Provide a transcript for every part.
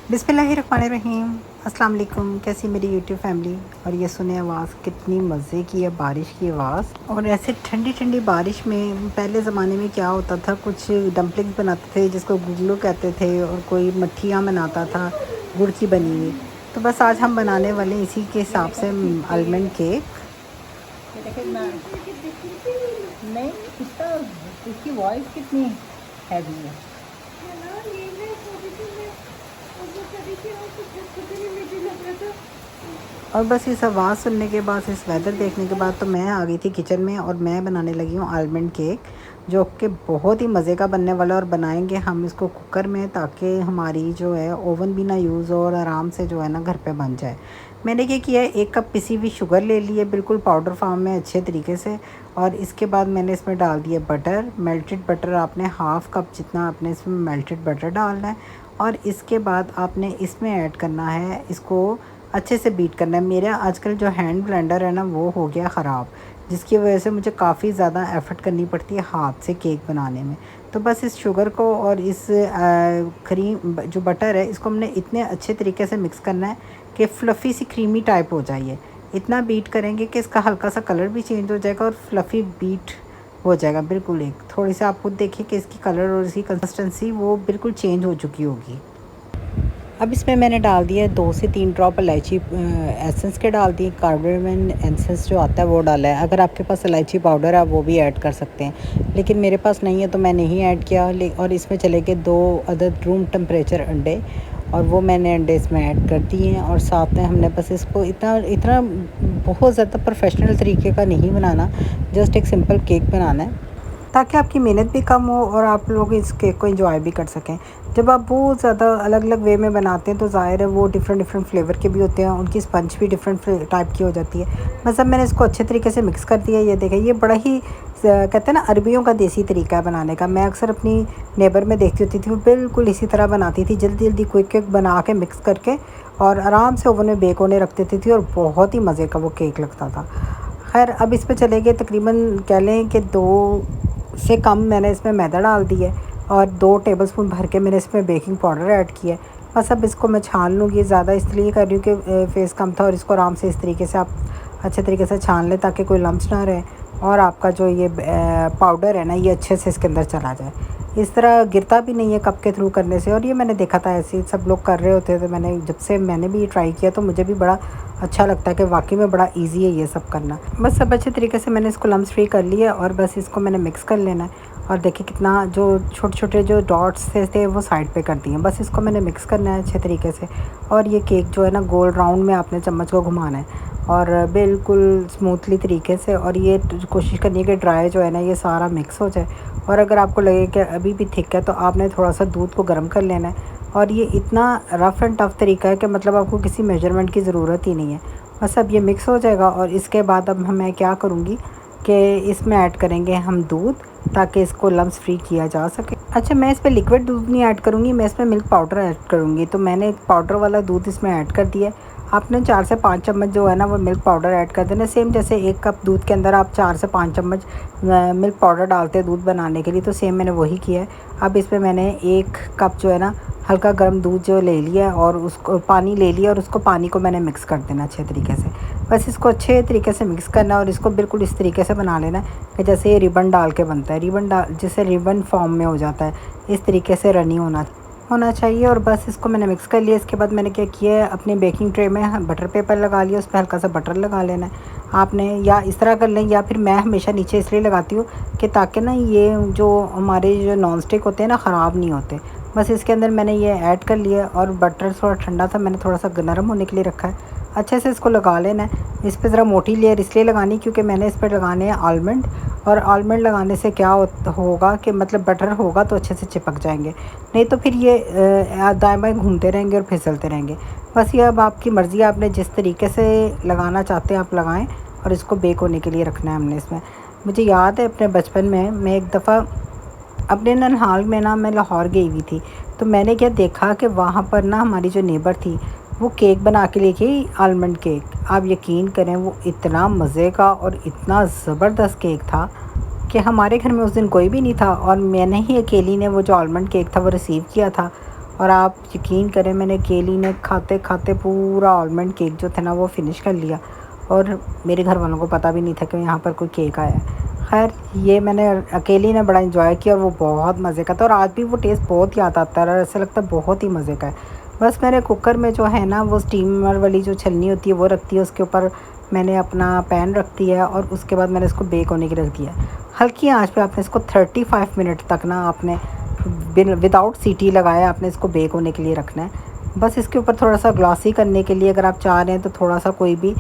बिस्मिल्लाहिर्रहमानिर्रहीम। अस्सलाम वालेकुम। कैसी मेरी यूट्यूब फैमिली। और ये सुने आवाज़ कितनी मज़े की है, बारिश की आवाज़। और ऐसे ठंडी ठंडी बारिश में पहले ज़माने में क्या होता था, कुछ डम्पलिंग्स बनाते थे जिसको गुगलू कहते थे, और कोई मट्ठियाँ बनाता था गुड़ की बनी हुई। तो बस आज हम बनाने वाले इसी के हिसाब से आलमंड केक। नहीं, इसकी वॉइस कितनी हैवी है। और बस इस आवाज़ सुनने के बाद, इस वेदर देखने के बाद तो मैं आ गई थी किचन में और मैं बनाने लगी हूँ आलमंड केक, जो कि बहुत ही मज़े का बनने वाला है। और बनाएंगे हम इसको कुकर में, ताकि हमारी जो है ओवन भी ना यूज़ हो और आराम से जो है ना घर पे बन जाए। मैंने क्या किया है, 1 कप पिसी हुई शुगर ले ली है, बिल्कुल पाउडर फॉर्म में अच्छे तरीके से। और इसके बाद मैंने इसमें डाल दिया बटर, मेल्टेड बटर। आपने हाफ़ कप जितना आपने इसमें मेल्टेड बटर डालना है। और इसके बाद आपने इसमें ऐड करना है, इसको अच्छे से बीट करना है। मेरा आजकल जो हैंड ब्लेंडर है ना, वो हो गया ख़राब, जिसकी वजह से मुझे काफ़ी ज़्यादा एफ़र्ट करनी पड़ती है हाथ से केक बनाने में। तो बस इस शुगर को और इस क्रीम जो बटर है, इसको हमने इतने अच्छे तरीके से मिक्स करना है कि फ़्लफ़ी सी क्रीमी टाइप हो जाए। इतना बीट करेंगे कि इसका हल्का सा कलर भी चेंज हो जाएगा और फ्लफ़ी बीट हो जाएगा बिल्कुल। एक थोड़ी सी आप खुद देखिए कि इसकी कलर और इसकी कंसिस्टेंसी वो बिल्कुल चेंज हो चुकी होगी। अब इसमें मैंने डाल दिया 2 से 3 ड्रॉप इलायची एसेंस के डाल दिए। कार्डामम एसेंस जो आता है वो डाला है। अगर आपके पास इलायची पाउडर है वो भी ऐड कर सकते हैं, लेकिन मेरे पास नहीं है तो मैं नहीं ऐड किया। और इसमें चले गए 2 अदद रूम टेम्परेचर अंडे, और वो मैंने अंडे इसमें ऐड कर दिए हैं। और साथ में हमने बस इसको इतना इतना बहुत ज़्यादा प्रोफेशनल तरीके का नहीं बनाना, जस्ट एक सिंपल केक बनाना है, ताकि आपकी मेहनत भी कम हो और आप लोग इस केक को एंजॉय भी कर सकें। जब आप बहुत ज़्यादा अलग अलग वे में बनाते हैं तो ज़ाहिर है वो डिफरेंट डिफरेंट फ्लेवर के भी होते हैं, उनकी स्पंज भी डिफरेंट टाइप की हो जाती है। मतलब मैंने इसको अच्छे तरीके से मिक्स कर दिया। ये देखें, ये बड़ा ही कहते हैं ना अरबियों का देसी तरीका है बनाने का। मैं अक्सर अपनी नेबर में देखती होती थी, वो बिल्कुल इसी तरह बनाती थी, जल्दी जल्दी क्विक क्विक बना के मिक्स करके और आराम से ओवन में बेक होने रख देती थी, और बहुत ही मज़े का वो केक लगता था। खैर, अब इस पर चले गए तकरीबन कह लें कि 2 से कम मैंने इसमें मैदा डाल दी है, और 2 टेबलस्पून भर के मैंने इसमें बेकिंग पाउडर ऐड किया है। बस अब इसको मैं छान लूँगी। ज़्यादा इसलिए कर रही हूँ कि फेस कम था, और इसको आराम से इस तरीके से आप अच्छे तरीके से छान लें ताकि कोई लम्स ना रहे, और आपका जो ये पाउडर है ना, ये अच्छे से इसके अंदर चला जाए। इस तरह गिरता भी नहीं है कप के थ्रू करने से। और ये मैंने देखा था ऐसे ही सब लोग कर रहे होते थे। जब से मैंने भी ट्राई किया तो मुझे भी बड़ा अच्छा लगता है कि वाकई में बड़ा इजी है ये सब करना। बस सब अच्छे तरीके से मैंने इसको लम्स फ्री कर लिया, और बस इसको मैंने मिक्स कर लेना है। और देखिए कितना जो छोटे छोटे जो डॉट्स थे वो साइड पे कर दिए। बस इसको मैंने मिक्स करना है अच्छे तरीके से। और ये केक जो है ना, गोल राउंड में आपने चम्मच को घुमाना है, और बिल्कुल स्मूथली तरीके से। और ये कोशिश करनी है कि ड्राई जो है ना, ये सारा मिक्स हो जाए। और अगर आपको लगे कि अभी भी थिक है तो आपने थोड़ा सा दूध को गर्म कर लेना है। और ये इतना रफ़ एंड टफ़ तरीका है कि मतलब आपको किसी मेजरमेंट की ज़रूरत ही नहीं है। बस अब ये मिक्स हो जाएगा, और इसके बाद अब मैं क्या करूँगी कि इसमें ऐड करेंगे हम दूध, ताकि इसको लम्स फ्री किया जा सके। अच्छा, मैं इस पर लिक्विड दूध नहीं ऐड करूँगी, मैं इसमें मिल्क पाउडर ऐड करूँगी। तो मैंने पाउडर वाला दूध इसमें ऐड कर दिया है। आपने 4 से 5 चम्मच जो है ना, वो मिल्क पाउडर ऐड कर देना। सेम जैसे 1 कप दूध के अंदर आप 4 से 5 चम्मच मिल्क पाउडर डालते हैं दूध बनाने के लिए, तो सेम मैंने वही किया है। अब इसमें मैंने 1 कप जो है ना, हल्का गर्म दूध जो ले लिया, और उसको पानी ले लिया, और उसको पानी को मैंने मिक्स कर देना अच्छे तरीके से। बस इसको अच्छे तरीके से मिक्स करना, और इसको बिल्कुल इस तरीके से बना लेना कि जैसे ये रिबन डाल के बनता है, रिबन डाल जैसे रिबन फॉर्म में हो जाता है, इस तरीके से रनी होना चाहिए। और बस इसको मैंने मिक्स कर लिया। इसके बाद मैंने क्या किया है, अपनी बेकिंग ट्रे में बटर पेपर लगा लिया, उस पर हल्का सा बटर लगा लेना है आपने, या इस तरह कर लें, या फिर मैं हमेशा नीचे इसलिए लगाती हूँ कि ताकि ना ये जो हमारे जो नॉन स्टिक होते हैं ना, ख़राब नहीं होते। बस इसके अंदर मैंने ये ऐड कर लिया, और बटर थोड़ा ठंडा था, मैंने थोड़ा सा नरम होने के लिए रखा है। अच्छे से इसको लगा लेना है। इस पर ज़रा मोटी लेयर इसलिए लगानी क्योंकि मैंने इस पर लगाने हैं आलमंड, और आलमंड लगाने से क्या होगा कि मतलब बटर होगा तो अच्छे से चिपक जाएंगे, नहीं तो फिर ये दाएं बाएं घूमते रहेंगे और फिसलते रहेंगे। बस ये अब आपकी मर्ज़ी है, आपने जिस तरीके से लगाना चाहते हैं आप लगाएं। और इसको बेक होने के लिए रखना है हमने इसमें। मुझे याद है अपने बचपन में, मैं एक दफ़ा अपने ननिहाल में ना, मैं लाहौर गई हुई थी, तो मैंने क्या देखा कि वहाँ पर ना हमारी जो नेबर थी वो केक बना के लेके आई, आलमंड केक। आप यकीन करें, वो इतना मज़े का और इतना ज़बरदस्त केक था कि हमारे घर में उस दिन कोई भी नहीं था, और मैंने ही अकेली ने वो जो आलमंड केक था वो रिसीव किया था। और आप यकीन करें मैंने अकेली ने खाते खाते पूरा आलमंड केक जो था ना वो फिनिश कर लिया, और मेरे घर वालों को पता भी नहीं था कि यहाँ पर कोई केक आया है। खैर ये मैंने अकेली ने बड़ा इंजॉय किया और वो बहुत मज़े का था, और आज भी वो टेस्ट बहुत याद आता है और ऐसा लगता है बहुत ही मज़े का है। बस मैंने कुकर में जो है ना वो स्टीमर वाली जो छलनी होती है वो रख दी है, उसके ऊपर मैंने अपना पैन रख दिया है और उसके बाद मैंने इसको बेक होने की रख दिया है। हल्की आंच पे आपने इसको 35 मिनट तक ना आपने विदाउट सीटी लगाया आपने इसको बेक होने के लिए रखना है। बस इसके ऊपर थोड़ा सा ग्लॉसी करने के लिए अगर आप चाह रहे हैं तो थोड़ा सा कोई भी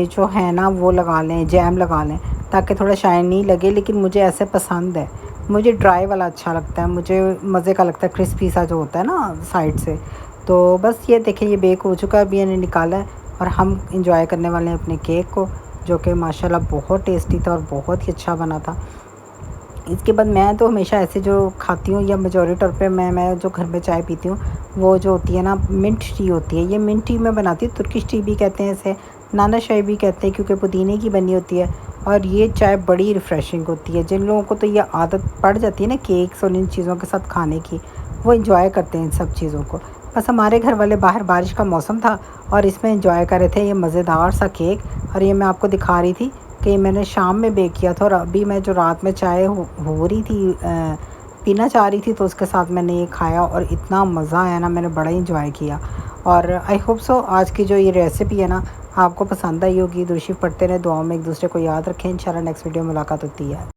जो है ना वो लगा लें, जैम लगा लें ताकि थोड़ा शाइनी लगे, लेकिन मुझे ऐसे पसंद है, मुझे ड्राई वाला अच्छा लगता है, मुझे मज़े का लगता है, क्रिस्पी सा जो होता है ना साइड से। तो बस ये देखें ये बेक हो चुका है, अभी मैंने निकाला है और हम इंजॉय करने वाले हैं अपने केक को, जो कि माशाल्लाह बहुत टेस्टी था और बहुत ही अच्छा बना था। इसके बाद मैं तो हमेशा ऐसे जो खाती हूँ या मेजॉरिटी तौर पे मैं जो घर में चाय पीती हूँ वो जो होती है ना मिंट टी होती है, ये मिंट टी मैं बनाती हूँ, तुर्किश टी भी कहते हैं इसे, नाना शाही भी कहते हैं क्योंकि पुदीने की बनी होती है, और ये चाय बड़ी रिफ़्रेशिंग होती है। जिन लोगों को तो ये आदत पड़ जाती है ना केक्स और इन चीज़ों के साथ खाने की, वो इंजॉय करते हैं इन सब चीज़ों को। बस हमारे घर वाले बाहर बारिश का मौसम था और इसमें इंजॉय कर रहे थे ये मज़ेदार सा केक, और ये मैं आपको दिखा रही थी कि मैंने शाम में बेक किया था, और अभी मैं जो रात में चाय हो रही थी पीना चाह रही थी तो उसके साथ मैंने ये खाया और इतना मज़ा आया ना, मैंने बड़ा ही इंजॉय किया। और आई होप सो आज की जो ये रेसिपी है ना आपको पसंद आई होगी। दुरूद शरीफ पढ़ते रहें, दुआओं में एक दूसरे को याद रखें। इंशाल्लाह नेक्स्ट वीडियो में मुलाकात होती है।